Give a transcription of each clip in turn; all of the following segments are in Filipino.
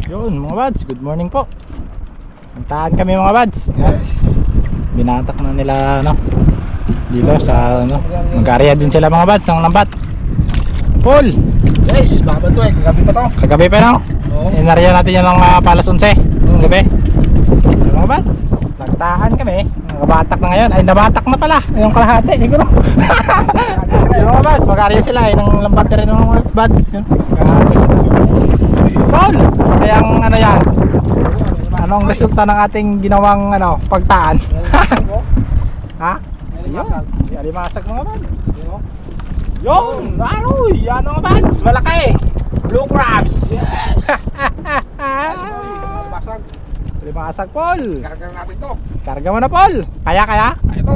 Yun mga bads, good morning po. Puntahan kami mga bads. Binatak na nila ano, dito sa ano, mag-area din sila mga bads ng lambat. Paul! Guys, baka ba ito eh, kagabi pa to. Kagabi pa no? Oo. Inarya natin yan ng palas 11 ng gabi. Mga bads, nagtahan kami. Nabatak na ngayon, ay nabatak na pala yung kalahati siguro. Yung mga bads, mag-area sila eh, ng lambat na rin mga bads. Paul! Kayang ano yan? Anong resulta ng ating ginawang ano, pagtaan? Ha? Alimasag mga bads. Yun! Ano? Yan mga bads! Malaki! Blue crabs! Yes! Alimasag Paul! Karga natin to. Karga mo na Paul! Kaya? Ito,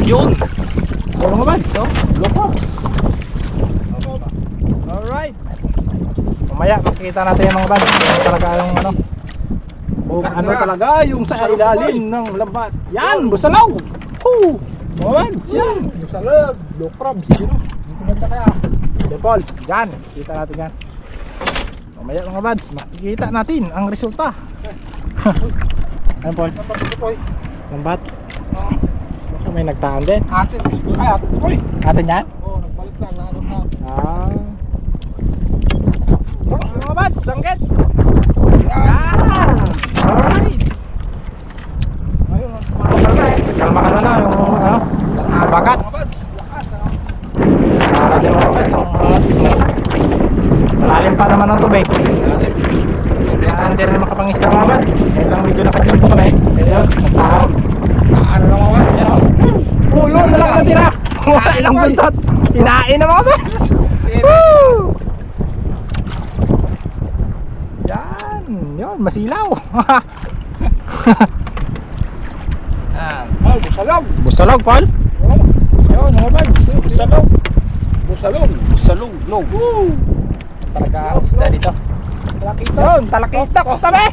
Yun! Yun mga bads, oh! Blue crabs! Alright! Mamaya makikita natin yung mga bads. Ano talaga yung ano? Ano talaga yung sa ilalim ng lambat? Yan! Busalaw! Woo! Mga bads, yan! Busalog! Blue crabs, yun! Dito banda kaya? De Paul, dyan! Kita natin yan. Mamaya mga bads, makikita natin ang resulta. Ano Paul? Lambat? Baka may nagtaan din. Atin, siguro. Ay, atin ito eh. Atin yan? Oo, nagbalik lang. Naanong na. Ah. Mga bads, sanggit! Yan! Alright! Ayun, kalma ka na yung ano, bagat. Mga bads, lakas. Para din mga bads, malalim pa naman ang tubig. Kaya hindi rin makapangisda mga bads. Ngayon lang medyo nakajumpo kami. Ayun, nagtahan. Ano lang mga bads? Ulo na lang natira. Wala ilang buntot. Hinain na mga bads. Woo! Yan, yun, masilaw. Yan. Oh, busalog! Busalog, Paul. Oo. Yun, mga bads. Busalog. Busalog! Busalog, no. Woo! Talaga ang isda dito. Talakitok! Yun, talakitok sa tabi.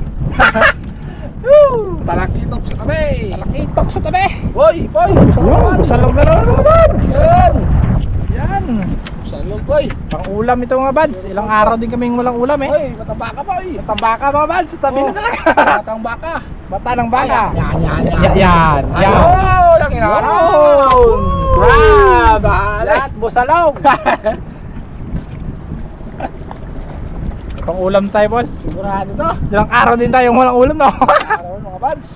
Woo! Talakitok sa tabi! Talakitok sa tabi. Boy! Boy! Yun, busalog na naman mga bads. Yan! Yan. Busalog boy! Pang ulam ito mga bads. Ilang araw din kaming walang ulam eh. Boy! Mataba ka boy! Tambaka mga bads, sa tabi na talaga. Batang baka! Bata ng baka. Yan! Yan. Ayun! Ang inaraw! Crabs! Dali. Lahat busalog! Pang ulam tayo, Paul. Sigurado to! Ilang araw din tayong walang ulam, no? Araw mga bads!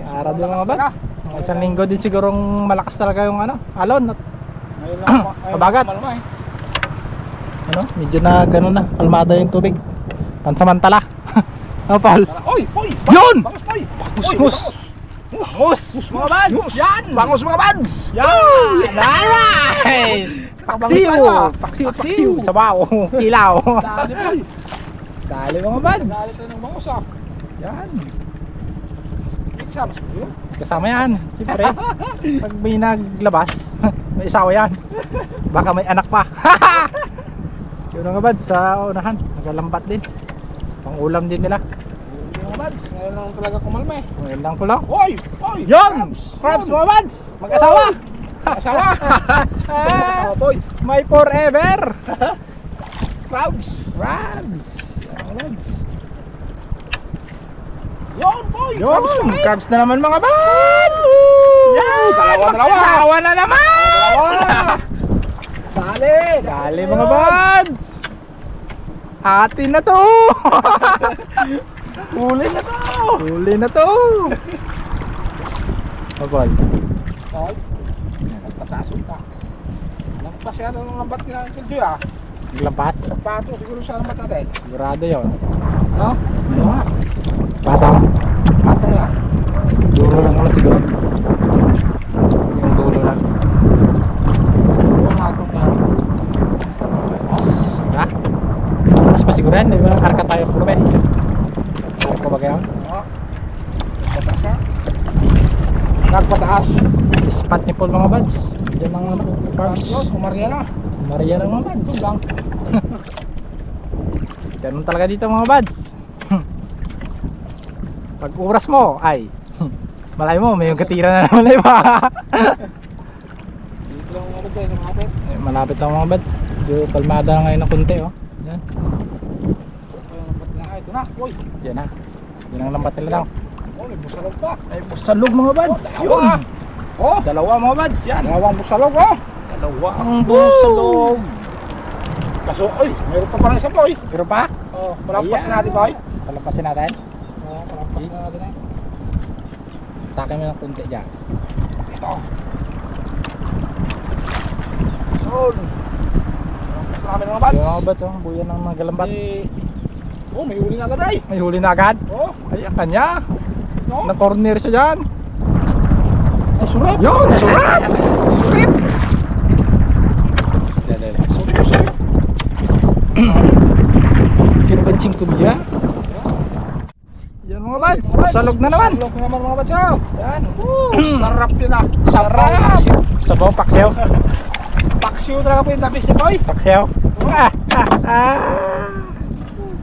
Araw din mga bads. Isang linggo din sigurong malakas talaga yung ano, alon. Ngayon lang Kabagat. malma eh. Ano, medyo na gano'n na, kalmada yung tubig. Pansamantala. Ano, Paul? Oy! Oy! Yun! Bangus boy! Mus! Mus! Mga bads! Yan! Bangus mga bads! Yan! Alright! Paksiw! Paksiw! Sabaw! Kilaw! Dali boy! Dali mga bads! Dali tayo ng bangus ah! Yan! Exams mo yun? Kasama yan, siyempre. Pag may naglabas, may isawa yan. Baka may anak pa. Yun mga bads, sa unahan, nagalambat din. Pang ulam din nila. Hindi mga bads, ngayon lang talaga kumalma eh. Ngayon lang po lang. Oy! Oy! Yun! Crabs mga bads! Mag-asawa! Asawa! Asawa boy! My forever! Crabs! Crabs! Yan mga bads. Yun boy! Yun! Crabs na naman mga bads! Yan! Dalawa na naman! Dalawa! Dali! Dali mga bads! Atin na to! Huli na to! Huli na to! Kapal. Oy! Nagpatasun ka. Nagpas yan ang lambat nila ang Kiljoy ah. Naglampas? Pato siguro sa lambat natin. Sigurado yun. No? Ano nga? Patang. Pato lang. Dulo lang naman siguro. Yung dulo lang. Ang hatong yan. Ha? Taas pa siguro yan, di ba? Arka tayo kung kami. Arka ba kaya? Oo. Nagpataas ka? Nagpataas. Spot ni Paul mga buds. Diyan ang ano, Crabs yun, kumarya na. Maria lang mga buds. Ito lang. Ganun talaga dito mga buds. Pag oras mo, ay malay mo, may yung katira na naman na iba. Dito lang ano ba, lumapit. Malapit lang mga buds. Medyo kalmada na ngayon ng konti, oh. Yan. Ito na, boy. Yan na. Yan ang lambat nila daw. Oh, may busalog pa. Ay, busalog mga bads. Dalawa. Yun. Oh, Dalawa mga bads. Yan. dalawang busalog, oh. Dalawang busalog. Kaso, oy, meron pa parang isa, boy. Pero pa? Oh, palampas Ayan. natin, boy. Palampasin natin. Oh, palampas na natin eh. Takin mo ng kunti dyan. Ito. Yun. Palampas namin mga bads. Yung mga bads, oh. Buyan ng mga galambat. Oh, may huli na agad ay. May huli na agad. Oh, Ay, ang kanya. no? Na-corner siya dyan. Ay, surat. Yun, surat. Surit. Surit. Sino ba ching kumya? Yan mga bads. Busalog na naman. Salok na naman mga bads, oh. Yan. Sarap yun ah. Sarap. Sabaw paksiw. Paksiw talaga po yung labis niya, boy. Paksiw.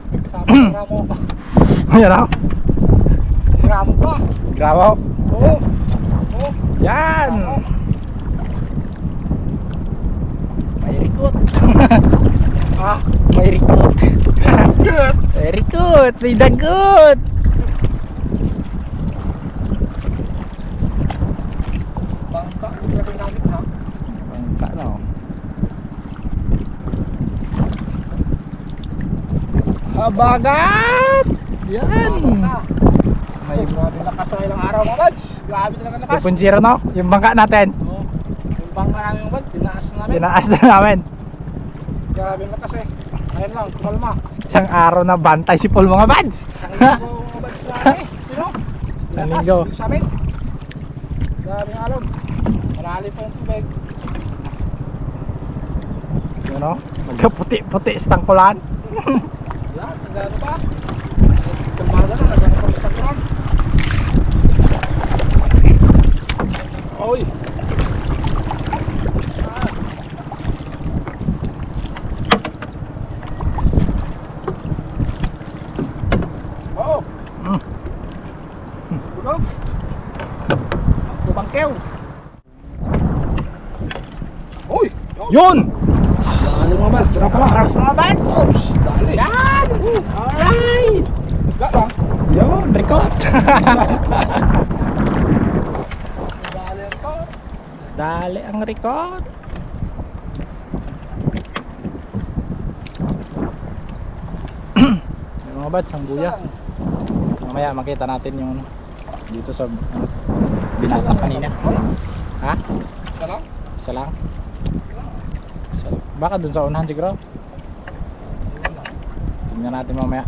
May kasama sa ramo. Yan o. Si ramo pa. Grabe. Oo. Oo. Yan. May rikot. Ah. May rikot. Good. May rikot. May dagot. Bangka. Grabe namin ha. Bangka no. Habagat. Yan. May grabe lakas sa ilang araw mga bads. Grabe talaga lakas. 2.0 no? Yung bangka natin. Oo. Yung bangka namin mga bads, tinaas na namin. Tinaas na namin. Grabe lakas eh. Ayun lang, kalma. Isang araw na bantay si Paul mga bads. Isang linggo mga bads namin eh. Sino? Isang Lakas, linggo. dito sa amin. Grabe ang alon. Malalim pa yung tubig. Yun no? Magkaputi-puti sa tangkulan. Yan, nagano pa? Kalmada na, nagano pa sa takuran. Oy! Oh! Mm. Bulog! Bangkew! Uy! Yun! Dali mga bads, tira pala. Araks mga bads. Dali! Yan! Alright! Wala lang. Yun, rikot. Dali ang to. Dali ang rikot. Yung mga bads, ang buya. Mamaya makita natin yung dito sa binatang kanina. Ha? Isa lang? Isa lang. Isa lang. Baka dun sa unahan siguro. Tingnan natin mamaya.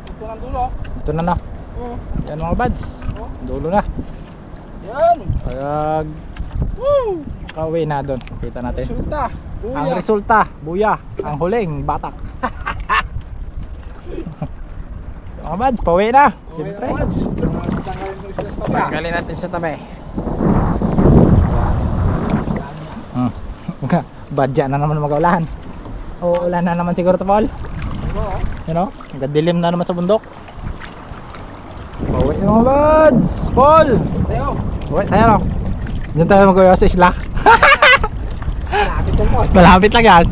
Ito ng dulo. Ito na na. Oo. Yan mga bads. Oo. Dulo na. Yan! Pag Woo! kauwi na doon, kita natin. Resulta! Ang resulta, buya, ang huling batak. Mga bads, pauwi na. Siyempre. Tanggalin mo sila sa tabi. Tanggalin natin sa tabi. Badya na naman mag-ulahan. Uulan na naman siguro to, Paul. You know, nagdilim na naman sa bundok. Pauwi na mga bads. Paul! Tayo! Uwi tayo no. Diyan tayo mag-uwi sa isla. Malapit ko mo. Malapit lang yan.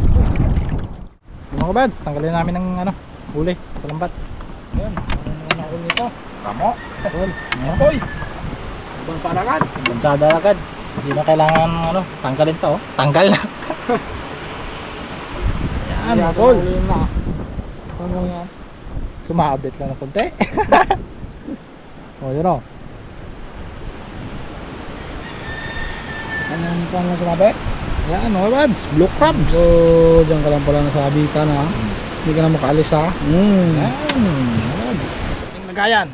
Mga bads, tanggalin namin ng ano, huli sa lambat. Yan. Ano na ako nito? Kamo. Paul. Ano? Hoy! Ibang saragan. Bansada agad. Hindi na kailangan ano, tanggalin to. Tanggal na. Yan, Paul. Ano yan? Sumabit lang ng konti. O, yun o. Ano yung pang sinabi? Yan, mga bads. Blue crabs. Oh, diyan ka lang pala nasabitan ha. Hindi ka na makaalis ha. Yan, mga bads. Ating nagayan.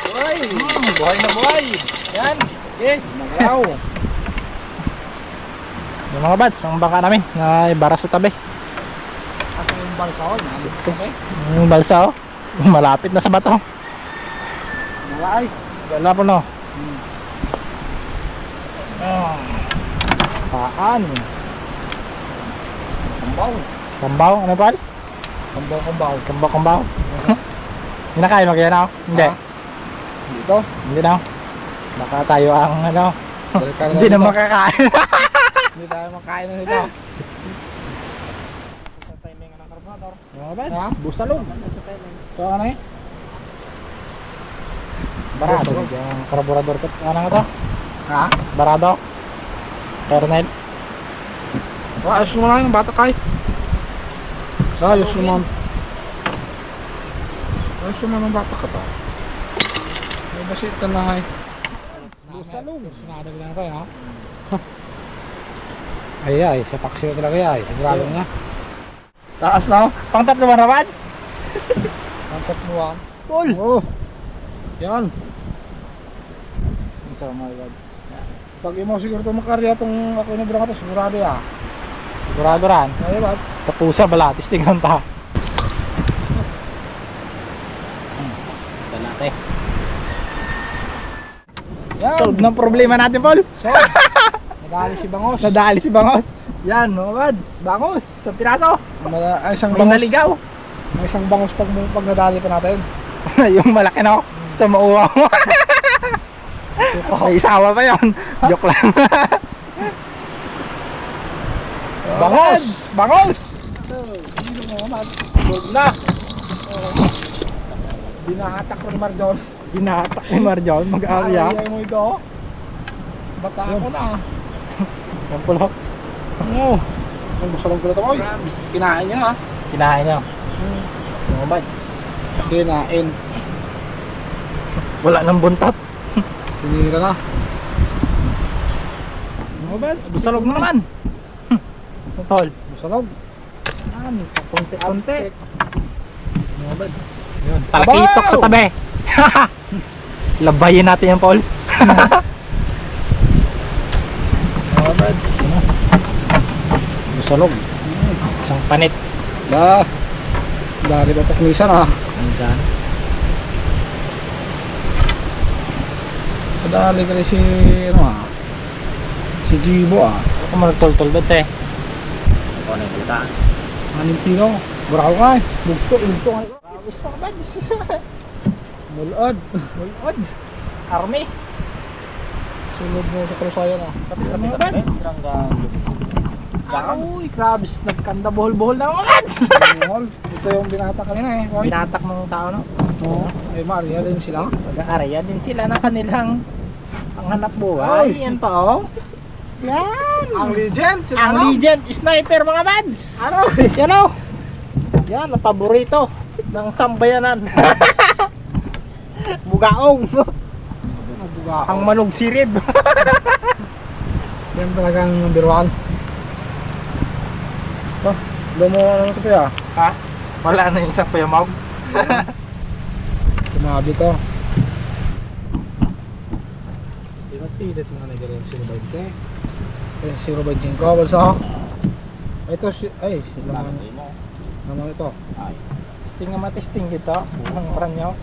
Hoy! Buhay na buhay. Yan. Okay. Nagalaw. Yung mga bads, ang baka namin na ibara sa tabi. At yung balsaon. Okay? Yung balsa o. Malapit na sa bato. Nalay. Wala po no. Paan. Kambaw. Kambaw, ano pa? Kambaw. Kambaw. Kinakain mo kaya na? Hindi. Ha? Dito. Hindi na. Baka tayo ang ano. Balikan Hindi na dito. makakain. Hindi tayo makain na nito. Yung mga bads, Ha? busalog. So ano eh? Barado. Yung karburador ko. Ano nga to? Ha? Barado. Kernel. Ayos mo lang yung bata kay. Ayos mo man. Ayos mo man ang bata ka to. May basit ka na hay. Salong. Sinado lang ko ha. Ay, sa paksiyo talaga ay. Sigurado niya. Taas na. Pang tatlo ba na, Mads? Ang tatluan. Cool. Oh. Yan. Isa mga Mads. Pag imo siguro ito makarya itong ako inubra ka to, sigurado ya. Sigurado ran. Ay, ba't? Tapusa balatis tingnan ta. Balate. Yan. Solve ng problema natin, Paul. So, nadali si Bangos. Nadali si Bangos. Yan, mga Mads. Bangos. Sa piraso. Ay, isang May bangos. naligaw. May isang bangos pag nadali pa natin. Yung malaki no. Sa mauwa mo. May isawa pa yun. Joke lang. Bangos! Bangos! Good na. Binahatak ko ni Marjon. Ginatak ni Marjon. Mag-aarya. Ay mo ito. Bata ako na. Ang pulok. Oo. Ang gusto lang ko na ito. Oy, kinain niya ha. Kinain nyo. Mga Mads. Kinain. Wala nang buntat. Tinira na. Mga Mads. Busalog na naman. Tol. Busalog. Yan. Konti-konti. Mga Mads. Yun. Talakitok sa tabi. Labayin natin yan, Paul. Mga Mads. Busalog. Isang panit. Dari ba teknisan ha? Minsan. Kadali ka rin si ano ha? Si Jibo ha? Ako mo nagtol-tol doon siya. Ako na yung puta. Anong pino? Buraw ka eh. Bugto, bugto ka. Gusto ka ba? Mulod. Mulod. Army. Sunod mo sa kalusayan ha? Kapit-kapit na ba? Uy, crabs. Nagkanda buhol-buhol na mga Mads. Ito yung binata kanina eh. Oy. Binatak ng tao, no? Oo. Ay Maria din sila. Mag-aarya din sila ng kanilang panghanap buhay. Ay. Yan pa, oh. Yan. Ang legend. Ang legend sniper, mga Mads. Ano? Yan, oh. Yan, ang paborito ng sambayanan. Bugaong. Ang manog sirib. Yan talagang number 1. Lumo ano ito pa Ha? Wala na yung isang payamaw. Tumabi to. Di ba pilit mo na nagaling yung sinubay ka? Kasi si Robert Jinko. Balsa. Ito si... Ay, si naman. mo. Naman ito. Ay. Testing nga matesting dito. Ang pranyo.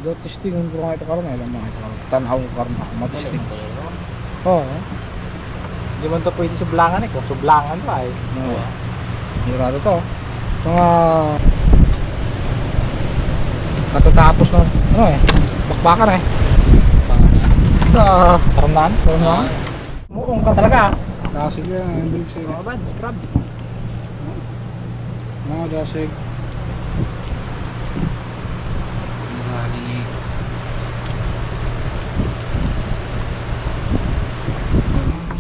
Do testing ko nga ito karon eh. Lamang ito karon. Tanaw ko karon ako. Matesting. Oo. Hindi man ito pwede sublangan eh. Kung sublangan pa eh. No. Hirado to. Mga... Natatapos na. Ano eh. Bakbakan eh. Karamnan? Karamnan? Muong ka talaga. Dasig yan. Ang bilig sa'yo. Mga Mads, crabs. Mga dasig.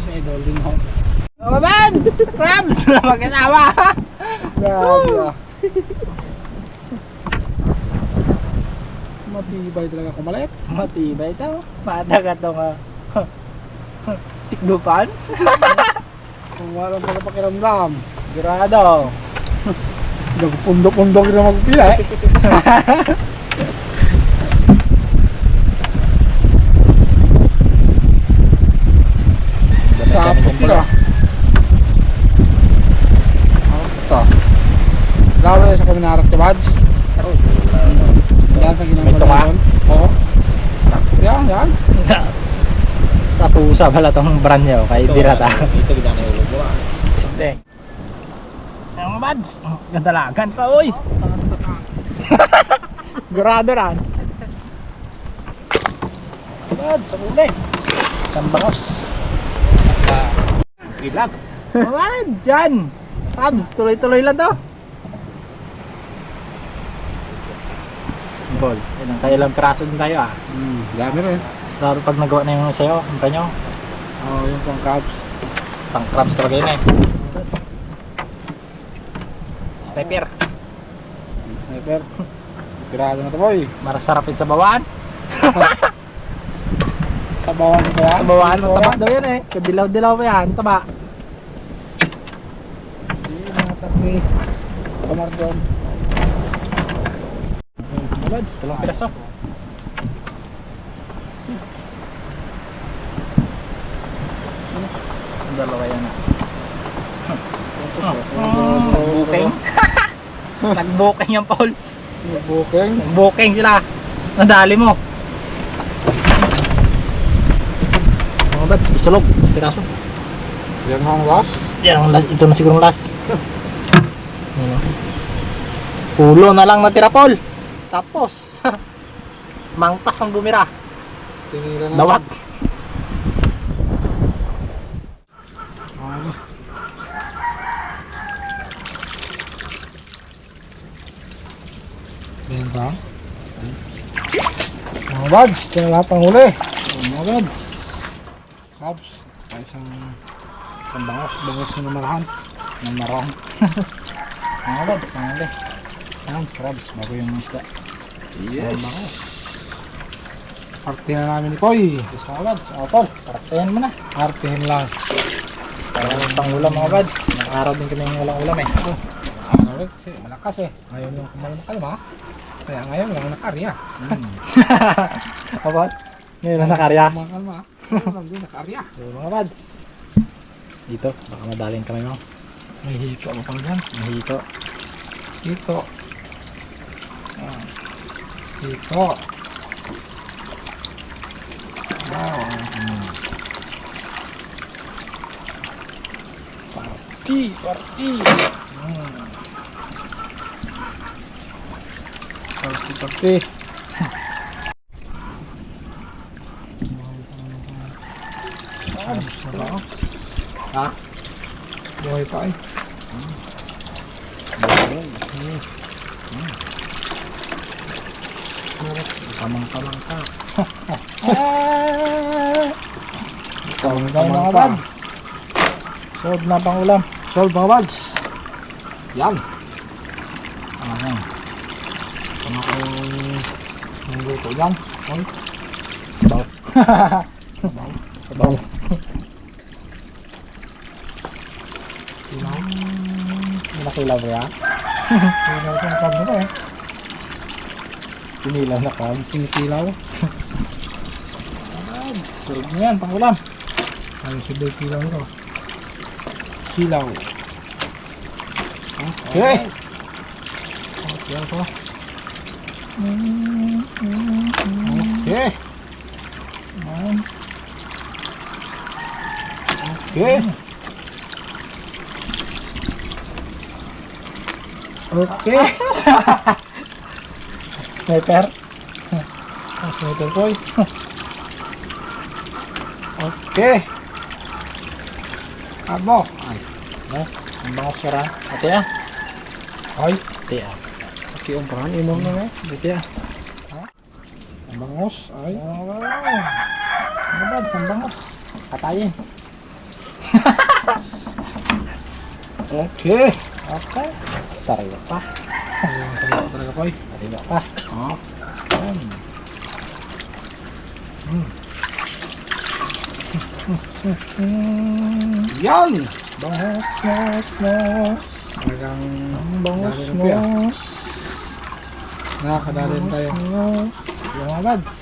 Si Idol din ako. Mga Mads! Crabs! Mag-asawa! Grabe ah. Matibay talaga kumalit. Matibay ito. Madagat ito nga. Sikdupan? Kung walang pala pakiramdam. Grado. Nagpundo-pundo ka na magpila eh. Sapot ka. Ano ito? Lalo na sa kaminarak to Mads. Yan sa ginang May tunga? Oo. Yan, yan. Tapusa pala tong brand nyo kay Dirata. Ito kita na ulo mo ah. Este. Mga Mads, gadalagan pa oy. Grado ran. Mads, sa uli. Sambangos. Ilag. Mga Mads, yan. Tabs, tuloy-tuloy lang to. Paul. Ilang kailang piraso din tayo ah. Dami rin. Lalo pag nagawa na yung sayo, ang kanyo. Oo, yung pang crabs. Pang crabs talaga yun eh. Sniper. Sniper. Pirado na to boy. Marasarapin sa bawaan. Sa bawang ito yan. Sa bawaan, mataba daw yan eh. Kadilaw-dilaw pa yan, taba. Hindi mga takmi. Kamar doon. Buds, walang piraso. Ang dalawa yan ah. Booking. Nag-booking yan, Paul. Booking. Nag-booking sila. Nadali mo. Mga buds, isulog. Piraso. Yan ang last. Yan ang last. Ito na siguro ang last. Ano? Ulo na lang natira, Paul. Tapos, mangtas ang bumira. Tinira na. Dawag. Ano? Yan ba? Mga buds, ito na lahat ang huli. Mga buds. Crabs. Kaya isang Bangos. bangos na namarahan. Ng marong. Mga buds, ang huli. Ang crabs, bago yung isda. Yes. Bangos. Party na namin ni Koy. Yes, mga buds. O, Paul, paraktayan mo na. Partihin lang. Para pang ulam, mga buds. Nag-araw din kami yung walang ulam eh. Ano rin kasi malakas eh. Ngayon yung kumain na kalma. Kaya ngayon lang nakarya. Abot? Ngayon na nakarya. Kalma. Ngayon lang din nakarya. So, mga buds. Dito, baka madaling kami mo. May hito mo pang dyan. Mahito. Hito. Hito. Wow. Party. Party. Ha? Buhay pa eh. Kamang-kamang ka. Kamang-kamang mga pa. buds. Solve na pang ulam. Solve mga buds. Yan. Ayan. Ano kung yung luto yan? Oy. Sabaw. Sabaw. Nakilaw ba yan? Kilaw ko ang crab na to eh. Pinilaw na crabs. Sinikilaw. Solve na yan pang ulam. Ayos yung day kilaw nito. Kilaw. Okay. Okay ako. Okay. Ayan. Okay. Okay. Sniper. Sniper boy. Okay. Abo. Ay. Ang bangos ka ra. Ate ah. Ay. Ate ah. Okay, umpahan. Inom na eh. Ate ah. Ang bangos. Ay. Ano ba? Ang bangos. Katayin. Okay. Okay. Sariwa pa. Ayan, talaga talaga boy. Sariwa pa. Oh. Yan. Bangos, nos. Talagang Bangos, dali na po yan. nos. Nakakadalin tayo. Nos. Yung mga buds.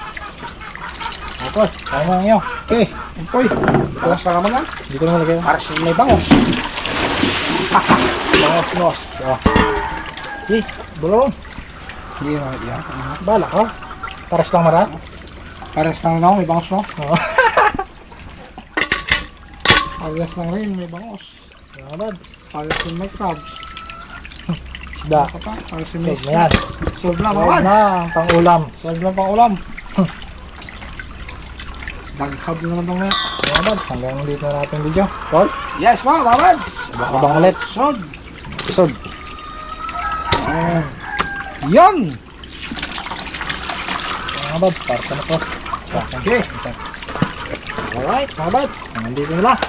Ako, kaya mo lang yun. Okay. Empoy. Ito lang pa naman lang. Dito na malagay. Para sa may bangos. Bangos, nos. Oh. Okay, bulong. Hindi na yan. Bala ka. Paras lang marat. Pares lang lang, may bangos no? Oo. Pares lang rin, may bangos. Mga buds. Pares din may crabs. Isda. Pares din may Solve na yan. Solve na mga Solve buds. na ang pang-ulam. Solve lang pang ulam. Daghab na naman itong ngayon. Mga buds, hanggang dito na natin video. Paul, Yes mga buds. abang ulit. Sod. Episode. Yan. mga bads, parta na to. Okay. Alright, mga buds. Nandito na lang.